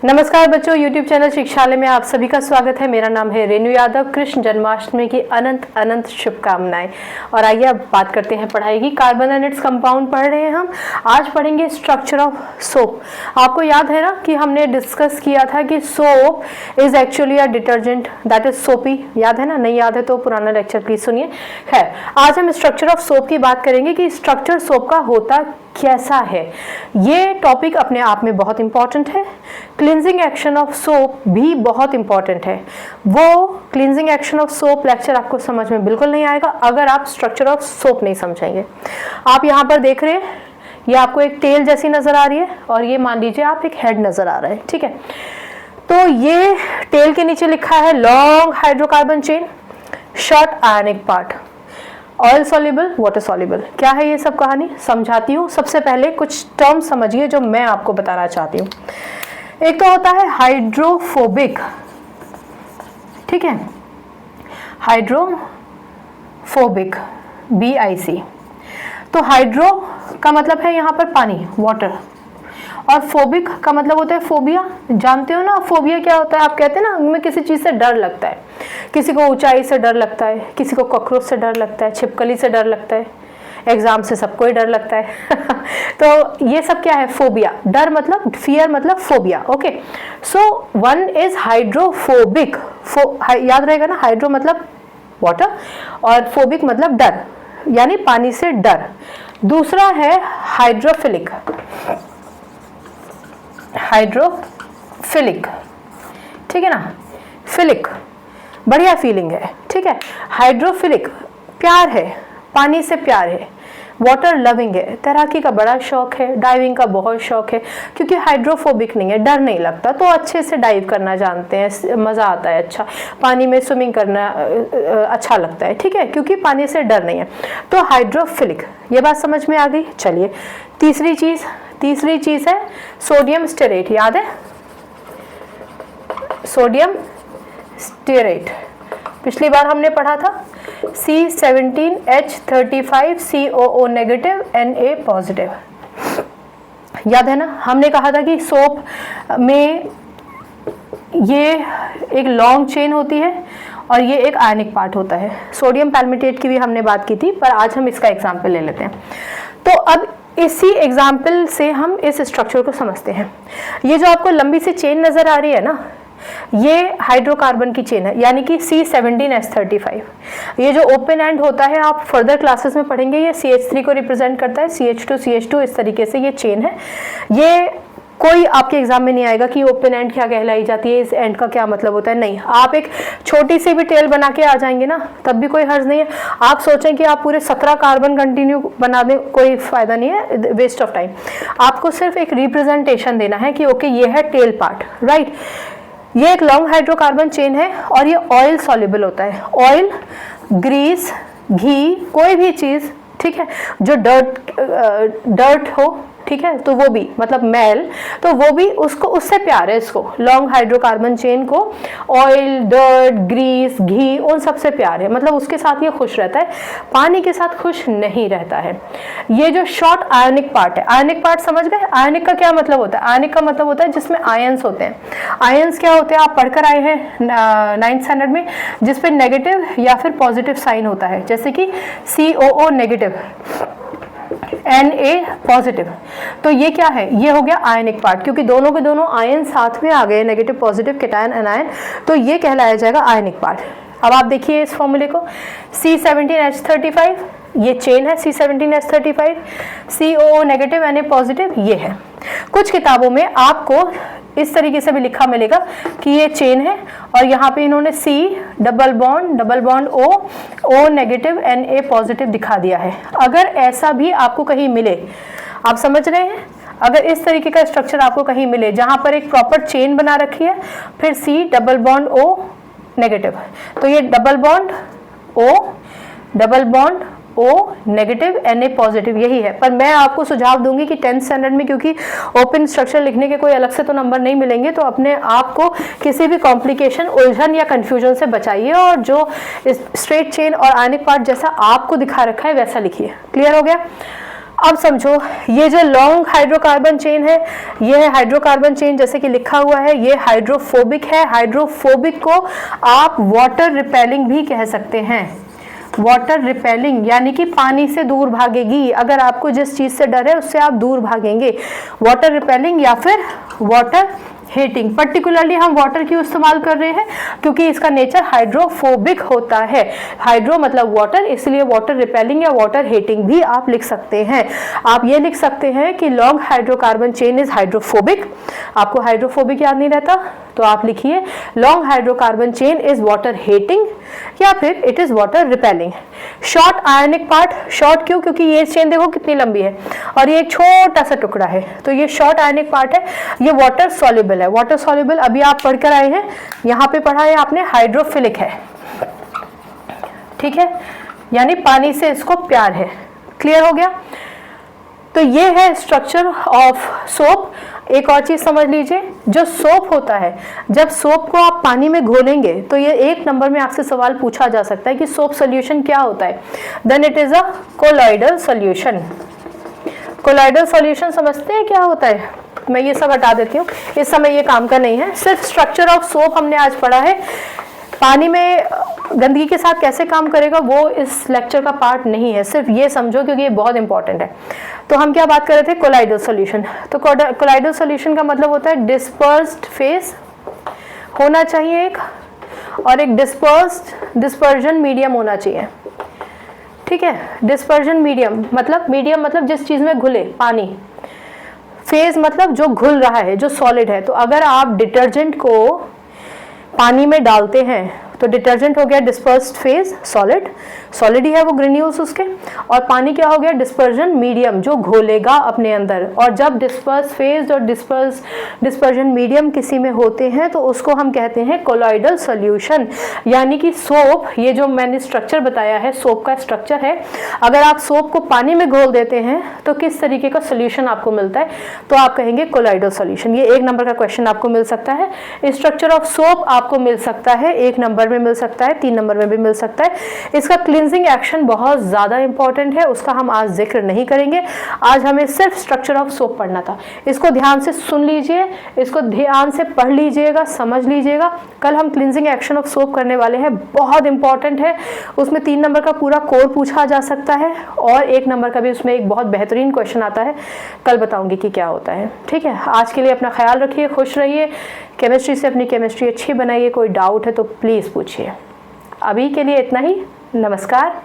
नमस्कार बच्चों, YouTube channel शिक्षालय में आप सभी का स्वागत है। मेरा नाम है रेणु यादव। कृष्ण जन्माष्टमी की अनंत अनंत शुभकामनाएं। और आइए अब बात करते हैं पढ़ाई की। कार्बन एंड इट्स कंपाउंड पढ़ रहे हैं हम। आज पढ़ेंगे स्ट्रक्चर ऑफ सोप। आपको याद है ना कि हमने डिस्कस किया था कि soap is actually a detergent that is सोपी। याद है ना? नहीं याद है तो पुराना लेक्चर प्लीज सुनिए। खैर, आज हम स्ट्रक्चर ऑफ सोप की बात करेंगे कि स्ट्रक्चर सोप का होता कैसा है। ये टॉपिक अपने आप में बहुत इंपॉर्टेंट है। क्लींजिंग एक्शन ऑफ सोप भी बहुत इंपॉर्टेंट है। वो cleansing action of soap lecture आपको समझ में बिल्कुल नहीं आएगा अगर आप स्ट्रक्चर ऑफ सोप नहीं समझेंगे। आप यहाँ पर देख रहे हैं, ये आपको एक टेल जैसी नजर आ रही है और ये मान लीजिए आप एक हेड नजर आ रहा है। ठीक है, तो ये टेल के नीचे लिखा है long hydrocarbon chain, short ionic part, oil soluble, water soluble. क्या है ये सब कहानी, समझाती हूँ। सबसे पहले कुछ टर्म समझिए जो मैं आपको बताना चाहती हूँ। एक तो होता है हाइड्रोफोबिक, ठीक है, हाइड्रोफोबिक BIC। तो हाइड्रो का मतलब है यहाँ पर पानी, वाटर, और फोबिक का मतलब होता है फोबिया। जानते हो ना फोबिया क्या होता है? आप कहते हैं ना हमें किसी चीज़ से डर लगता है। किसी को ऊंचाई से डर लगता है, किसी को कॉकरोच से डर लगता है, छिपकली से डर लगता है, एग्जाम से सबको ही डर लगता है। तो ये सब क्या है? फोबिया। डर मतलब फियर, मतलब phobia. Okay, so one is hydrophobic. याद रहेगा ना, हाइड्रो मतलब वाटर और फोबिक मतलब डर, यानी पानी से डर। दूसरा है हाइड्रोफिलिक। हाइड्रोफिलिक, ठीक है ना? फिलिक बढ़िया फीलिंग है, ठीक है। हाइड्रोफिलिक प्यार है, पानी से प्यार है। वाटर लविंग है, तैराकी का बड़ा शौक है, डाइविंग का बहुत शौक है। क्योंकि हाइड्रोफोबिक नहीं है, डर नहीं लगता, तो अच्छे से डाइव करना जानते हैं, मज़ा आता है, अच्छा पानी में स्विमिंग करना अच्छा लगता है, ठीक है, क्योंकि पानी से डर नहीं है। तो हाइड्रोफिलिक, ये बात समझ में आ गई। चलिए तीसरी चीज़ है सोडियम स्टेरेट। याद है सोडियम स्टेरेट? पिछली बार हमने पढ़ा था C17H35 COO negative Na positive. याद है ना? हमने कहा था कि सोप में ये एक लॉन्ग चेन होती है और ये एक आयनिक पार्ट होता है। सोडियम पैल्मिटेट की भी हमने बात की थी, पर आज हम इसका एग्जाम्पल ले लेते हैं। तो अब इसी एग्जाम्पल से हम इस स्ट्रक्चर को समझते हैं। ये जो आपको लंबी सी चेन नजर आ रही है ना, ये हाइड्रोकार्बन की चेन है, यानी कि C17H35। ये जो ओपन एंड होता है आप फर्दर क्लासेस में पढ़ेंगे, ये CH3 को रिप्रेजेंट करता है, CH2 इस तरीके से ये चेन है। ये कोई आपके एग्जाम में नहीं आएगा कि ओपन एंड क्या कहलाई जाती है, इस एंड का क्या मतलब होता है, नहीं। आप एक छोटी सी भी टेल बना के आ जाएंगे ना, तब भी कोई हर्ज नहीं है। आप सोचें कि आप पूरे 17 कार्बन कंटिन्यू बना दें, कोई फायदा नहीं है, वेस्ट ऑफ टाइम। आपको सिर्फ एक रिप्रेजेंटेशन देना है कि ओके ये है टेल पार्ट, राइट। ये एक लॉन्ग हाइड्रोकार्बन चेन है और ये ऑयल सॉल्युबल होता है। ऑयल, ग्रीस, घी, कोई भी चीज़, ठीक है, जो डर्ट हो, ठीक है, तो वो भी मतलब मैल, तो वो भी उसको, उससे प्यार है इसको, लॉन्ग हाइड्रोकार्बन चेन को। ऑयल, डर्ट, ग्रीस, घी, उन सब से प्यार है, मतलब उसके साथ ये खुश रहता है, पानी के साथ खुश नहीं रहता है। ये जो शॉर्ट आयनिक पार्ट है, आयनिक पार्ट समझ गए? आयनिक का क्या मतलब होता है? आयनिक का मतलब होता है जिसमें आयंस होते हैं। आयंस क्या होते हैं आप पढ़कर आए हैं 9th स्टैंडर्ड में, जिसपे नेगेटिव या फिर पॉजिटिव साइन होता है, जैसे कि COO नेगेटिव, Na पॉजिटिव। तो ये क्या है? ये हो गया आयनिक पार्ट, क्योंकि दोनों के दोनों आयन साथ में आ गए, नेगेटिव पॉजिटिव, कैटायन एनायन, तो ये कहलाया जाएगा आयनिक पार्ट। अब आप देखिए इस फॉर्मूले को, C17H35 ये चेन है, C17H35, COO negative, Na positive, ये है। कुछ किताबों में आपको इस तरीके से भी लिखा मिलेगा कि ये चेन है और यहाँ पे इन्होंने C double bond O negative Na positive दिखा दिया है। अगर ऐसा भी आपको कहीं मिले, आप समझ रहे हैं, अगर इस तरीके का स्ट्रक्चर आपको कहीं मिले जहाँ पर एक प्रॉपर चेन बना रखी है, फिर C double bond O negative, तो ये double bond O negative Na positive, यही है। पर मैं आपको सुझाव दूंगी कि 10th स्टैंडर्ड में क्योंकि ओपन स्ट्रक्चर लिखने के कोई अलग से तो नंबर नहीं मिलेंगे, तो अपने आप को किसी भी कॉम्प्लिकेशन, उलझन या कंफ्यूजन से बचाइए और जो स्ट्रेट चेन और आयनिक पार्ट जैसा आपको दिखा रखा है वैसा लिखिए। क्लियर हो गया? अब समझो ये जो लॉन्ग हाइड्रोकार्बन चेन है, ये है हाइड्रोकार्बन चेन जैसे कि लिखा हुआ है, ये हाइड्रोफोबिक है। हाइड्रोफोबिक को आप वाटर रिपेलिंग भी कह सकते हैं। वाटर रिपेलिंग यानी कि पानी से दूर भागेगी, अगर आपको जिस चीज से डर है उससे आप दूर भागेंगे, वाटर रिपेलिंग या फिर वाटर हीटिंग। पर्टिकुलरली हम वाटर क्यों इस्तेमाल कर रहे हैं, क्योंकि इसका नेचर हाइड्रोफोबिक होता है। हाइड्रो मतलब वाटर, इसलिए वाटर रिपेलिंग या वाटर हीटिंग भी आप लिख सकते हैं। आप ये लिख सकते हैं कि long hydrocarbon chain is hydrophobic. आपको हाइड्रोफोबिक याद नहीं रहता तो आप लिखिए long hydrocarbon chain is water heating या फिर it is water repelling. Short ionic part, short क्यों, क्योंकि ये चेन देखो कितनी लंबी है और ये एक छोटा सा टुकड़ा है, तो ये शॉर्ट आयनिक पार्ट है। ये वाटर सॉल्युबल है। वाटर सॉल्युबल अभी आप पढ़कर आए हैं, यहाँ पे पढ़ा है आपने हाइड्रोफिलिक है, ठीक है, यानी पानी से इसको प्यार है। क्लियर हो गया। तो ये है स्ट्रक्चर ऑफ सोप। एक और चीज समझ लीजिए, जो सोप होता है, जब सोप को आप पानी में घोलेंगे तो ये 1 नंबर में आपसे सवाल पूछा जा सकता है कि सोप सॉल्यूशन क्या होता है। Then it is a colloidal solution. Colloidal solution समझते हैं क्या होता है? मैं ये सब हटा देती हूँ, इस समय ये काम का नहीं है। सिर्फ स्ट्रक्चर ऑफ सोप हमने आज पढ़ा है। पानी में गंदगी के साथ कैसे काम करेगा वो इस लेक्चर का पार्ट नहीं है, सिर्फ ये समझो क्योंकि ये बहुत इंपॉर्टेंट है। तो हम क्या बात कर रहे थे, कोलाइडल सॉल्यूशन। तो कोलाइडल सॉल्यूशन का मतलब होता है डिस्पर्स्ड फेज होना चाहिए एक, और एक डिस्पर्जन मीडियम होना चाहिए, ठीक है। डिस्पर्जन मीडियम मतलब जिस चीज में घुले पानी। फेज मतलब जो घुल रहा है, जो सॉलिड है। तो अगर आप डिटर्जेंट को पानी में डालते हैं तो डिटर्जेंट हो गया डिस्पर्स्ड फेज, सॉलिड ही है वो ग्रेन्यूल्स उसके, और पानी क्या हो गया, डिस्पर्जन मीडियम, जो घोलेगा अपने अंदर। और जब डिस्पर्स फेज और डिस्पर्जन मीडियम किसी में होते हैं तो उसको हम कहते हैं कोलॉइडल सॉल्यूशन। यानी कि सोप, ये जो मैंने स्ट्रक्चर बताया है, सोप का स्ट्रक्चर है। अगर आप सोप को पानी में घोल देते हैं तो किस तरीके का सोल्यूशन आपको मिलता है, तो आप कहेंगे कोलॉइडल सॉल्यूशन। ये 1 नंबर का क्वेश्चन आपको मिल सकता है। स्ट्रक्चर ऑफ सोप आपको मिल सकता है 1 नंबर में मिल सकता है, 3 नंबर में भी मिल सकता है। इसका क्लींजिंग एक्शन बहुत ज्यादा इंपॉर्टेंट है, उसका हम आज जिक्र नहीं करेंगे। आज हमें सिर्फ स्ट्रक्चर ऑफ सोप पढ़ना था। इसको ध्यान से सुन लीजिए, इसको ध्यान से पढ़ लीजिएगा, समझ लीजिएगा। कल हम क्लींजिंग एक्शन ऑफ सोप करने वाले हैं, बहुत इंपॉर्टेंट है। उसमें 3 नंबर का पूरा कोर पूछा जा सकता है और 1 नंबर का भी उसमें एक बहुत बेहतरीन क्वेश्चन आता है। कल बताऊंगी कि क्या होता है, ठीक है। आज के लिए अपना ख्याल रखिए, खुश रहिए, केमिस्ट्री से अपनी केमिस्ट्री अच्छी बनाइए। कोई डाउट है तो प्लीज़ पूछिए। अभी के लिए इतना ही। नमस्कार।